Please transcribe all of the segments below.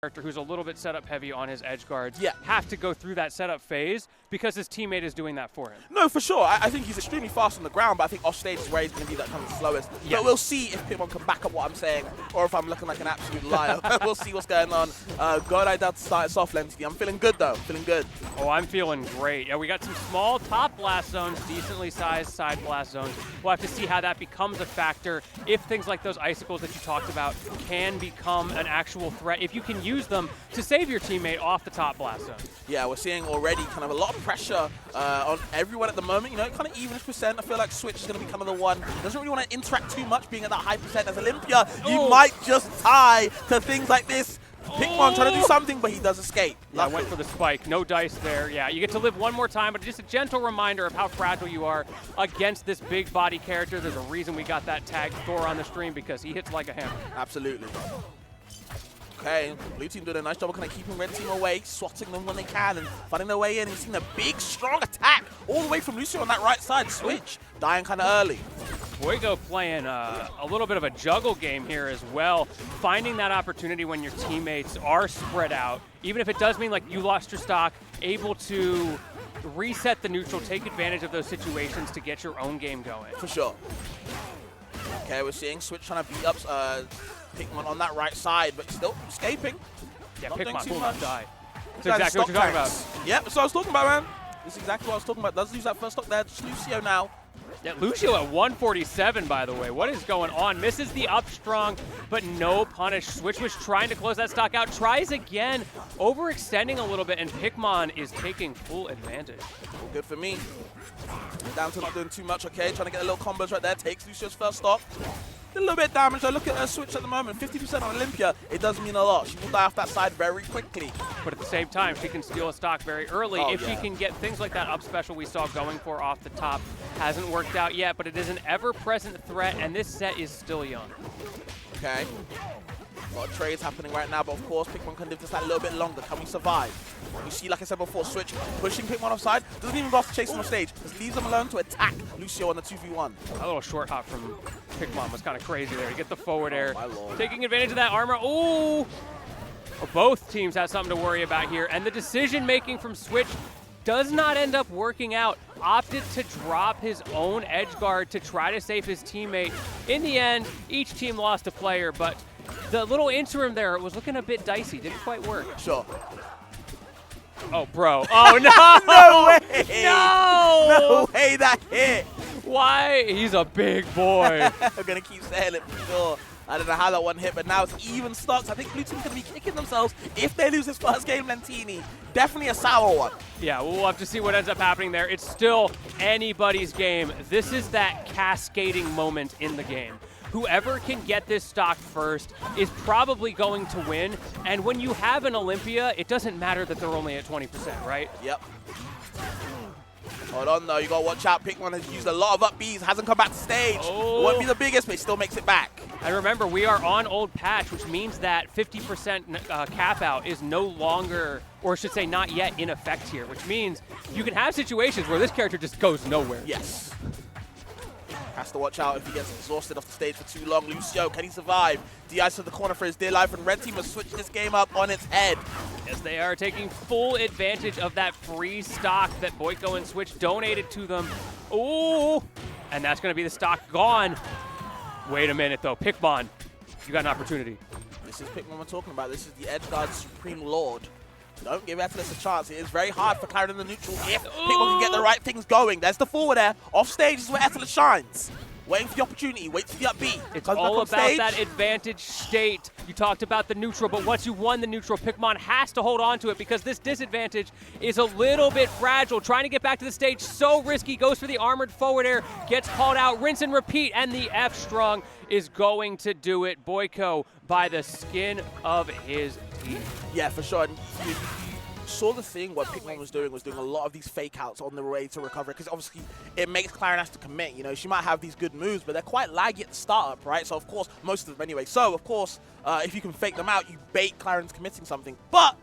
character who's a little bit setup heavy on his edge guards Yeah. have to go through that setup phase because his teammate is doing that for him. No, for sure. I think he's extremely fast on the ground, but I think off stage is where he's going to be that kind of slowest. Yes. But we'll see if Pikmon can back up what I'm saying, or if I'm looking like an absolute liar. We'll see what's going on. Go like that to start us off, Lenty. I'm feeling good, though. Feeling good. Oh, I'm feeling great. Yeah, we got some small top blast zones, decently sized side blast zones. We'll have to see how that becomes a factor if things like those icicles that you talked about can become an actual threat, if you can use them to save your teammate off the top blast zone. Yeah, we're seeing already kind of a lot of pressure on everyone at the moment. You know, kind of evenish percent. I feel like Switch is going to be kind of the one. Doesn't really want to interact too much, being at that high percent as Olympia. You might just tie to things like this. Pikmon trying to do something, but he does escape. Yeah, went for the spike. No dice there. Yeah, you get to live one more time, but just a gentle reminder of how fragile you are against this big body character. There's a reason we got that tag Thor on the stream, because he hits like a hammer. Absolutely. Okay, blue team doing a nice job of kind of keeping red team away, swatting them when they can and finding their way in. You've seen a big, strong attack all the way from Lucio on that right side. Switch, dying kind of early. Boiko playing a little bit of a juggle game here as well, finding that opportunity when your teammates are spread out, even if it does mean like you lost your stock, able to reset the neutral, take advantage of those situations to get your own game going. For sure. Okay, we're seeing Switch trying to beat up Pikmon on that right side, but still escaping. Yeah, Not doing Pikmon too will much. not die. That's Guys, exactly what stock you're talking about. tanks. Yep, that's what I was talking about, man. This is exactly what I was talking about. Does lose that first stock there. Just Lucio now. Yeah, Lucio at 147, by the way. What is going on? Misses the up strong, but no punish. Switch was trying to close that stock out. Tries again, overextending a little bit, and Pikmon is taking full advantage. Good for me. Down to not doing too much, okay. Trying to get a little combos right there. Takes Lucio's first stock. A little bit of damage. I look at her Switch at the moment. 50% on Olympia. It does mean a lot. She will die off that side very quickly. But at the same time, she can steal a stock very early. If she can get things like that up special we saw going for off the top. Hasn't worked out yet, but it is an ever-present threat, and this set is still young. Okay. A lot of trades happening right now, but of course, Pikmon can live just that little bit longer. Can we survive? You see, like I said before, Switch pushing Pikmon offside. Doesn't even go off to chase him on stage. Just leaves him alone to attack Lucio on the 2v1. A little short hop from Pikmon was kind of crazy there to get the forward air. My lord. Taking advantage of that armor. Ooh! Both teams have something to worry about here, and the decision-making from Switch does not end up working out. Opted to drop his own edge guard to try to save his teammate. In the end, each team lost a player, but the little interim there was looking a bit dicey. Didn't quite work. Sure. Oh, bro. Oh, no! No way! No! No way that hit! Why? He's a big boy. I'm going to keep saying it for sure. I don't know how that one hit, but now it's even stocks. I think Blue Team's going to be kicking themselves if they lose this first game, Lentini. Definitely a sour one. Yeah, we'll have to see what ends up happening there. It's still anybody's game. This is that cascading moment in the game. Whoever can get this stock first is probably going to win. And when you have an Olympia, it doesn't matter that they're only at 20%, right? Yep. Hold on, though. You got to watch out. Pikmon has used a lot of up Bs. Hasn't come back to stage. Oh. Won't be the biggest, but he still makes it back. And remember, we are on old patch, which means that 50% cap out is no longer, or I should say not yet, in effect here, which means you can have situations where this character just goes nowhere. Yes. Has to watch out if he gets exhausted off the stage for too long. Lucio, can he survive? D-Ice to the corner for his dear life, and Red Team has switched this game up on its head. Yes, they are taking full advantage of that free stock that Boiko and Switch donated to them. Ooh! And that's going to be the stock gone. Wait a minute, though. Pikmon, you got an opportunity. This is Pikmon we're talking about. This is the Edgeguard's Supreme Lord. Don't give Atlas a chance. It is very hard for Claren in the neutral if Pikmon can get the right things going. There's the forward air. Off stage is where Atlas shines. Waiting for the opportunity. Waits for the up B. It's all about that advantage state. You talked about the neutral, but once you won the neutral, Pikmon has to hold on to it because this disadvantage is a little bit fragile. Trying to get back to the stage, so risky. Goes for the armored forward air, gets called out, rinse and repeat, and the F-Strong is going to do it. Boiko by the skin of his teeth. Yeah, for sure. And you saw the thing what Pikmon was doing a lot of these fake outs on the way to recovery, because obviously it makes Claren have to commit. You know, she might have these good moves, but they're quite laggy at the startup, right? So of course, most of them anyway. So of course, if you can fake them out, you bait Claren's committing something. But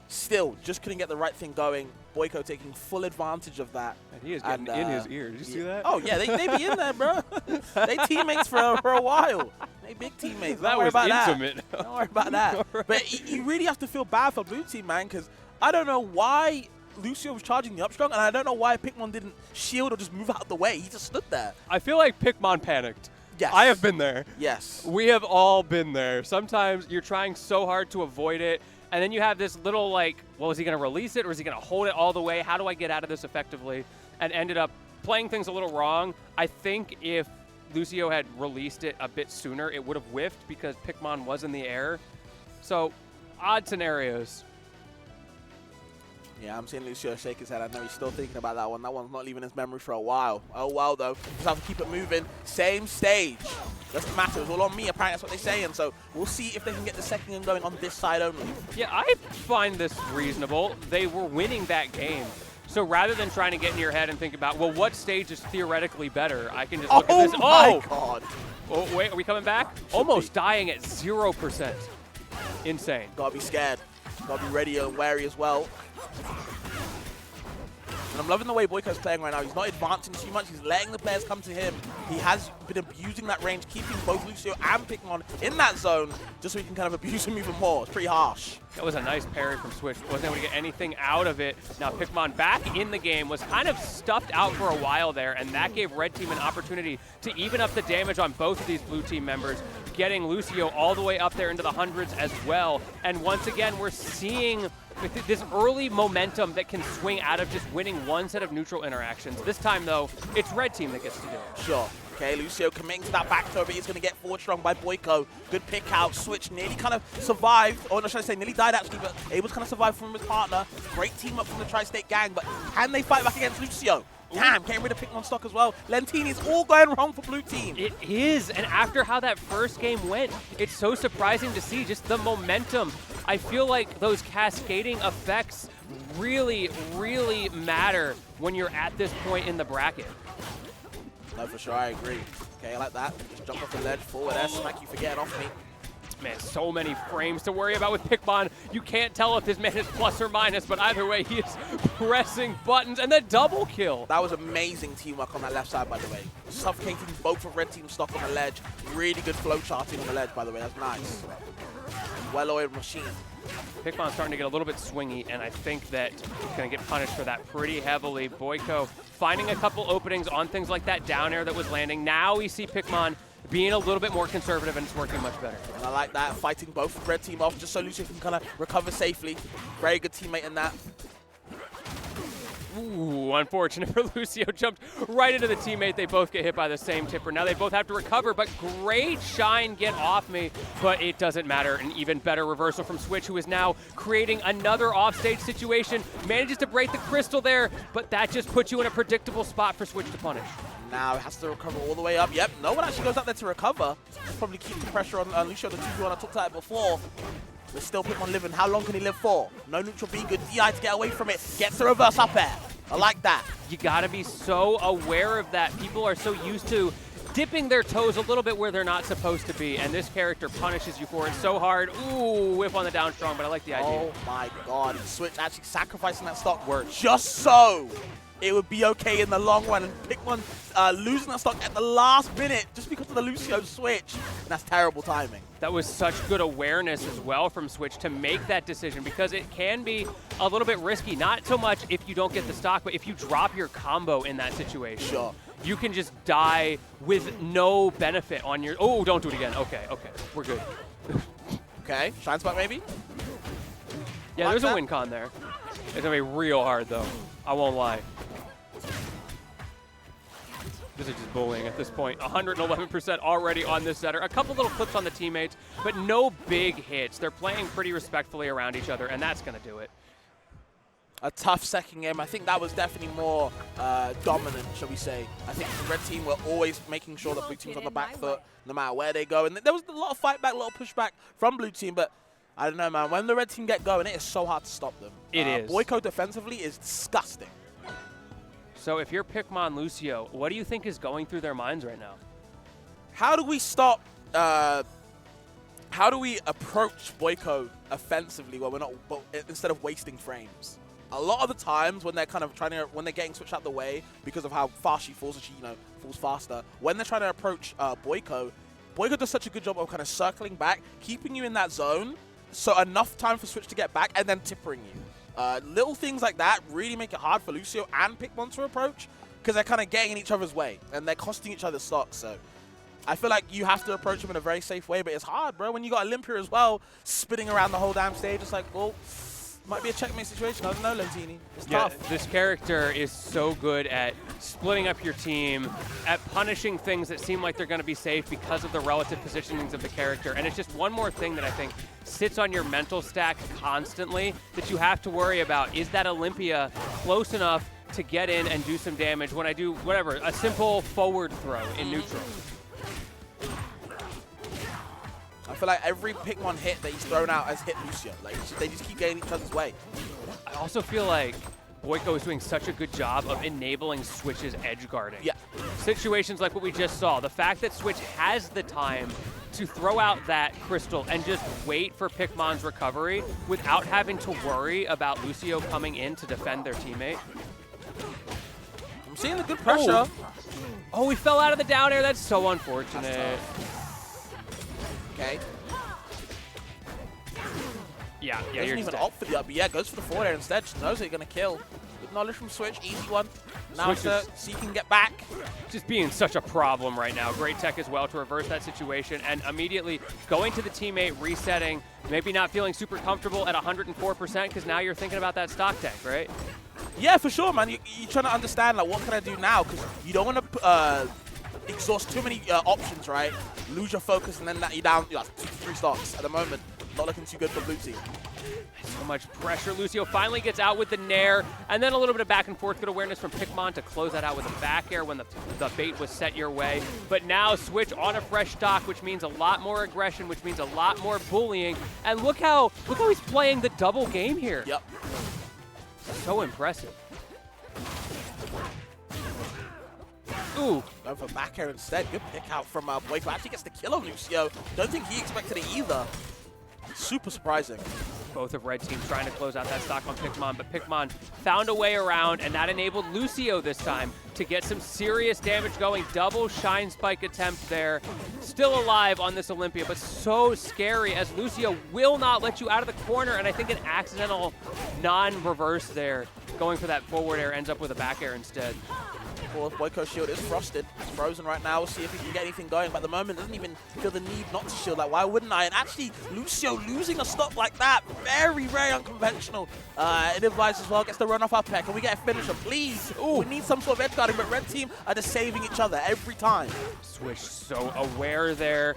still, just couldn't get the right thing going. Boiko taking full advantage of that. And he is getting in his ear. Did you see that? Oh yeah, they be in there, bro. They teammates for a while. Hey, big teammates. That Don't worry was about intimate. that. Don't worry about that. Right. But you really have to feel bad for blue team, man, because I don't know why Lucio was charging the upstrong, and I don't know why Pikmon didn't shield or just move out of the way. He just stood there. I feel like Pikmon panicked. Yes. I have been there. Yes. We have all been there. Sometimes you're trying so hard to avoid it, and then you have this little like, well, is he going to release it or is he going to hold it all the way? How do I get out of this effectively? And ended up playing things a little wrong. I think if Lucio had released it a bit sooner, it would have whiffed because Pikmon was in the air. So, odd scenarios. Yeah, I'm seeing Lucio shake his head. I know he's still thinking about that one. That one's not leaving his memory for a while. Oh, well, though. Just have to keep it moving. Same stage. Doesn't matter. It's all on me, apparently. That's what they're saying. So we'll see if they can get the second game going on this side only. Yeah, I find this reasonable. They were winning that game. So rather than trying to get in your head and think about, well, what stage is theoretically better, I can just look at this. Oh, my God. Oh, wait, are we coming back? Almost dying at 0%. Insane. Gotta be scared. Gotta be ready and wary as well. And I'm loving the way Boiko's playing right now. He's not advancing too much. He's letting the players come to him. He has been abusing that range, keeping both Lucio and Pikmon in that zone, just so he can kind of abuse him even more. It's pretty harsh. That was a nice parry from Switch. Wasn't able to get anything out of it. Now Pikmon back in the game, was kind of stuffed out for a while there, and that gave Red Team an opportunity to even up the damage on both of these blue team members, getting Lucio all the way up there into the hundreds as well. And once again, we're seeing this early momentum that can swing out of just winning one set of neutral interactions. This time, though, it's Red Team that gets to do it. Sure. Okay, Lucio committing to that back throw, but he's going to get forward strong by Boiko. Good pick out. Switch nearly kind of survived, or should I say nearly died actually, but able to kind of survive from his partner. Great team up from the Tri-State gang, but can they fight back against Lucio? Damn, getting rid of Pikmon stock as well. Lentini's all going wrong for blue team. It is, and after how that first game went, it's so surprising to see just the momentum. I feel like those cascading effects really, really matter when you're at this point in the bracket. No, for sure, I agree. Okay, I like that. Just jump off the ledge, forward there, smack you for getting off me. Man, so many frames to worry about with Pikmon. You can't tell if this man is plus or minus, but either way, he is pressing buttons, and the double kill. That was amazing teamwork on that left side, by the way. Suffocating both of Red Team's stock on the ledge. Really good flow charting on the ledge, by the way. That's nice. Well-oiled machine. Pikmon's starting to get a little bit swingy, and I think that he's going to get punished for that pretty heavily. Boiko finding a couple openings on things like that down air that was landing. Now we see Pikmon being a little bit more conservative, and it's working much better. And I like that, fighting both Red Team off just so Lucio can kind of recover safely. Very good teammate in that. Ooh, unfortunate for Lucio. Jumped right into the teammate. They both get hit by the same tipper. Now they both have to recover, but great shine get off me. But it doesn't matter. An even better reversal from Switch, who is now creating another offstage situation. Manages to break the crystal there, but that just puts you in a predictable spot for Switch to punish. Now it has to recover all the way up. Yep, no one actually goes up there to recover. Probably keep the pressure on Lucio, the 2v1 I talked about it before. But still Pikmon living. How long can he live for? No neutral B, good DI to get away from it. Gets the reverse up air. I like that. You gotta be so aware of that. People are so used to dipping their toes a little bit where they're not supposed to be, and this character punishes you for it so hard. Ooh, whip on the down strong, but I like the idea. Oh my God, Switch actually sacrificing that stock just so it would be okay in the long run, and Pikmon losing that stock at the last minute just because of the Lucio switch. And that's terrible timing. That was such good awareness as well from Switch to make that decision, because it can be a little bit risky. Not so much if you don't get the stock, but if you drop your combo in that situation. Sure. You can just die with no benefit on your... Oh, don't do it again. Okay, we're good. Okay, Shine Spot maybe? Yeah, like there's that. a win con there. It's going to be real hard, though. I won't lie. This is just bullying at this point. 111% already on this setter. A couple little clips on the teammates, but no big hits. They're playing pretty respectfully around each other, and that's going to do it. A tough second game. I think that was definitely more dominant, shall we say. I think the Red Team were always making sure that Blue Team's on the back foot no matter where they go. And there was a lot of fight back, a lot of pushback from Blue Team, but I don't know, man. When the Red Team get going, it is so hard to stop them. It is. Boiko defensively is disgusting. So if you're Pikmon Lucio, what do you think is going through their minds right now? How do we stop, how do we approach Boiko offensively where we're not, instead of wasting frames? A lot of the times when they're kind of when they're getting switched out the way because of how fast she falls, and she, falls faster, when they're trying to approach Boiko, Boiko does such a good job of kind of circling back, keeping you in that zone, so enough time for Switch to get back, and then tippering you. Little things like that really make it hard for Lucio and Pikmon to approach, because they're kind of getting in each other's way, and they're costing each other stocks, so I feel like you have to approach them in a very safe way, but it's hard, bro. When you got Olympia as well, spinning around the whole damn stage, it's like, well, might be a checkmate situation. I don't know, Lentini. It's tough. This character is so good at splitting up your team, at punishing things that seem like they're going to be safe because of the relative positionings of the character. And it's just one more thing that I think sits on your mental stack constantly that you have to worry about. Is that Olympia close enough to get in and do some damage when I do, whatever, a simple forward throw in neutral? I feel like every Pikmon hit that he's thrown out has hit Lucio. Like, they just keep getting each other's way. I also feel like Boiko is doing such a good job of enabling Switch's edge guarding. Yeah. Situations like what we just saw, the fact that Switch has the time to throw out that crystal and just wait for Pikmon's recovery without having to worry about Lucio coming in to defend their teammate. I'm seeing the good pressure. Oh, we fell out of the down air. That's so unfortunate. That's okay. Yeah, Doesn't you're even dead. opt for the up, but yeah, goes for the forward air instead. Just knows they're going to kill. Good knowledge from Switch, easy one. Now to see if he can get back. Just being such a problem right now. Great tech as well to reverse that situation and immediately going to the teammate, resetting, maybe not feeling super comfortable at 104% because now you're thinking about that stock tank, right? Yeah, for sure, man. You're trying to understand, like, what can I do now? Because you don't want to exhaust too many options, right? Lose your focus, and then you're down 3 stocks at the moment. Not looking too good for blue team. So much pressure. Lucio finally gets out with the nair, and then a little bit of back and forth. Good awareness from Pikmon to close that out with a back air when the bait was set your way. But now Switch on a fresh stock, which means a lot more aggression, which means a lot more bullying. And look how he's playing the double game here. Yep. So impressive. Ooh. Going for back air instead. Good pick out from Boiko. Actually gets the kill on Lucio. Don't think he expected it either. Super surprising. Both of red teams trying to close out that stock on Pikmon, but Pikmon found a way around, and that enabled Lucio this time to get some serious damage going. Double Shine Spike attempt there. Still alive on this Olympia, but so scary as Lucio will not let you out of the corner, and I think an accidental non-reverse there. Going for that forward air ends up with a back air instead. Well, Boiko's shield is frosted. It's frozen right now. We'll see if he can get anything going. But at the moment, doesn't even feel the need not to shield. Like, why wouldn't I? And actually, Lucio losing a stock like that, very, very unconventional. It implies as well, gets the run off our pack. Can we get a finisher, please? Ooh, we need some sort of edge guarding, but red team are just saving each other every time. Switch so aware there.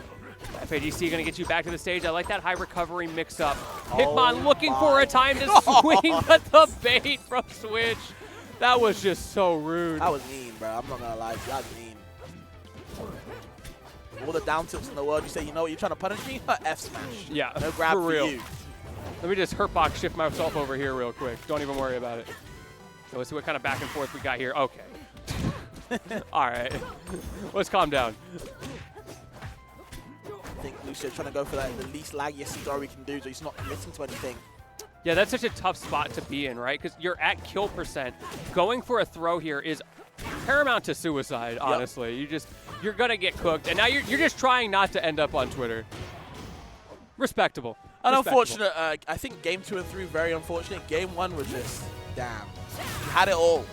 FAGC going to get you back to the stage. I like that high recovery mix-up. Pikmon looking for a time to swing, but the bait from Switch. That was just so rude. That was mean, bro. I'm not going to lie. That was mean. All the down tilts in the world, you say, you know what, you're trying to punish me? F smash. Yeah, no grab for real. you. Let me just hurtbox shift myself over here real quick. Don't even worry about it. So let's see what kind of back and forth we got here. Okay. All right. Let's calm down. I think Lucio's trying to go for the least laggiest throw we can do, so he's not committing to anything. Yeah, that's such a tough spot to be in, right? Because you're at kill percent. Going for a throw here is paramount to suicide, honestly. Yep. You're going to get cooked. And now you're just trying not to end up on Twitter. Respectable. Unfortunate. I think game 2 and 3 very unfortunate. Game 1 was just, damn. You had it all.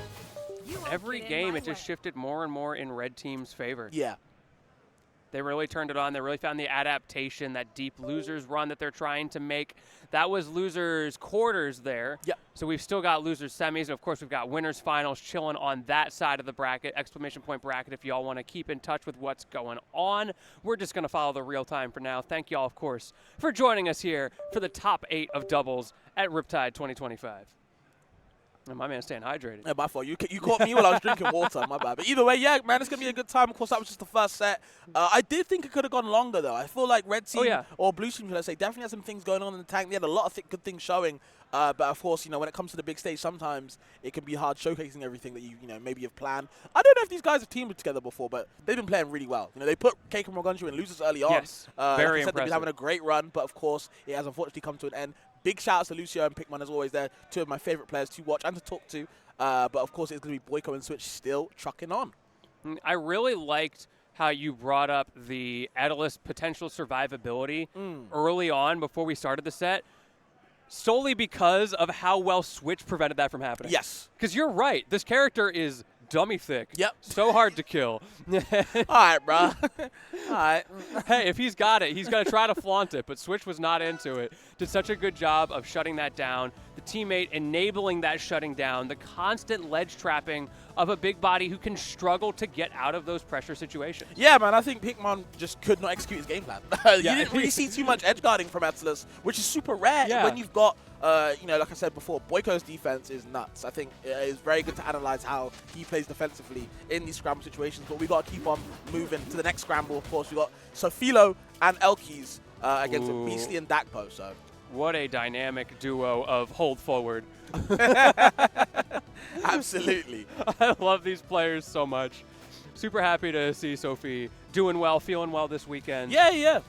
Every game, it just shifted more and more in red team's favor. Yeah. They really turned it on. They really found the adaptation, that deep losers run that they're trying to make. That was losers quarters there. Yep. So we've still got losers semis. And of course, we've got winners finals chilling on that side of the bracket, exclamation point bracket, if y'all want to keep in touch with what's going on. We're just going to follow the real time for now. Thank y'all, of course, for joining us here for the top 8 of doubles at Riptide 2025. And my man's staying hydrated. Yeah, my fault. You caught me while I was drinking water. My bad. But either way, yeah, man, it's going to be a good time. Of course, that was just the first set. I did think it could have gone longer, though. I feel like red team or blue team, should I say, definitely had some things going on in the tank. They had a lot of good things showing. But, of course, when it comes to the big stage, sometimes it can be hard showcasing everything that you maybe have planned. I don't know if these guys have teamed together before, but they've been playing really well. They put Cake and Morgunju in losers early on. Yes, very impressive. They've been having a great run, but, of course, it has unfortunately come to an end. Big shout-outs to Lucio and Pikmon, as always. They're 2 of my favorite players to watch and to talk to. But, of course, it's going to be Boiko and Switch still trucking on. I really liked how you brought up the Aether's potential survivability early on before we started the set, solely because of how well Switch prevented that from happening. Yes. Because you're right. This character is dummy thick. Yep. So hard to kill. All right, bro. All right. Hey, if he's got it, he's going to try to flaunt it, but Switch was not into it. Did such a good job of shutting that down. The teammate enabling that shutting down, the constant ledge trapping of a big body who can struggle to get out of those pressure situations. Yeah, man, I think Pikmon just could not execute his game plan. You didn't really see too much edge guarding from Aether, which is super rare when you've got, you know, like I said before, Boiko's defense is nuts. I think it's very good to analyze how he plays defensively in these scramble situations, but we got to keep on moving to the next scramble. Of course, we got Sofilo and Elkies against Beastly and Dakpo. So what a dynamic duo of hold forward. Absolutely. I love these players so much. Super happy to see Sophie doing well, feeling well this weekend. Yeah.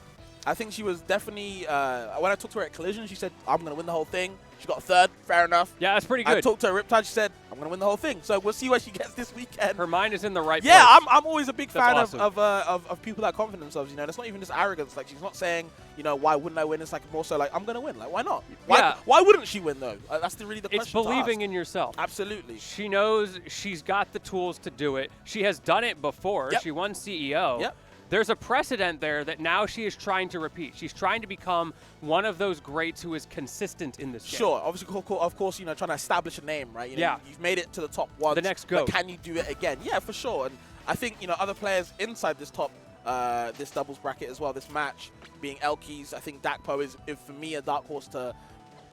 I think she was definitely, when I talked to her at Collision, she said, I'm going to win the whole thing. She got third, fair enough. Yeah, that's pretty good. I talked to her Riptide, she said, I'm going to win the whole thing. So we'll see where she gets this weekend. Her mind is in the right place. Yeah, I'm always a big fan awesome. of people that are confident themselves, you know. That's not even just arrogance. Like, she's not saying, you know, why wouldn't I win? It's like more so like, I'm going to win. Like, why not? Why wouldn't she win, though? That's really the question. It's believing in yourself. Absolutely. She knows she's got the tools to do it. She has done it before. Yep. She won CEO. Yep. There's a precedent there that now she is trying to repeat. She's trying to become one of those greats who is consistent in this game. Sure. Obviously, of course, you know, trying to establish a name, right? You know, you've made it to the top once. The next GOAT. But can you do it again? Yeah, for sure. And I think, you know, other players inside this top, this doubles bracket as well, this match, being Elkies, I think Dakpo is for me, a dark horse to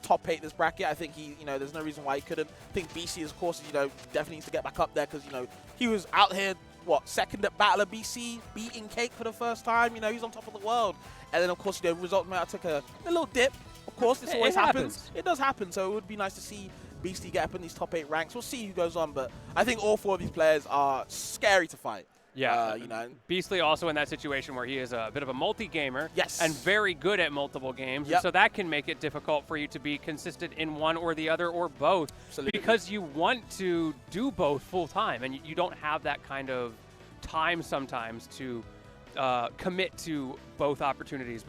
top 8 this bracket. I think he, you know, there's no reason why he couldn't. I think BC, of course, you know, definitely needs to get back up there because, you know, he was out here, second at Battle of BC, beating Cake for the first time. You know, he's on top of the world. And then, of course, you know, result may have took a little dip. Of course, this always happens. It does happen. So it would be nice to see BC get up in these top 8 ranks. We'll see who goes on. But I think all 4 of these players are scary to fight. Yeah, you know. Beastly also in that situation where he is a bit of a multi-gamer. Yes. And very good at multiple games. Yep. And so that can make it difficult for you to be consistent in one or the other or both. Absolutely. Because you want to do both full time and you don't have that kind of time sometimes to commit to both opportunities.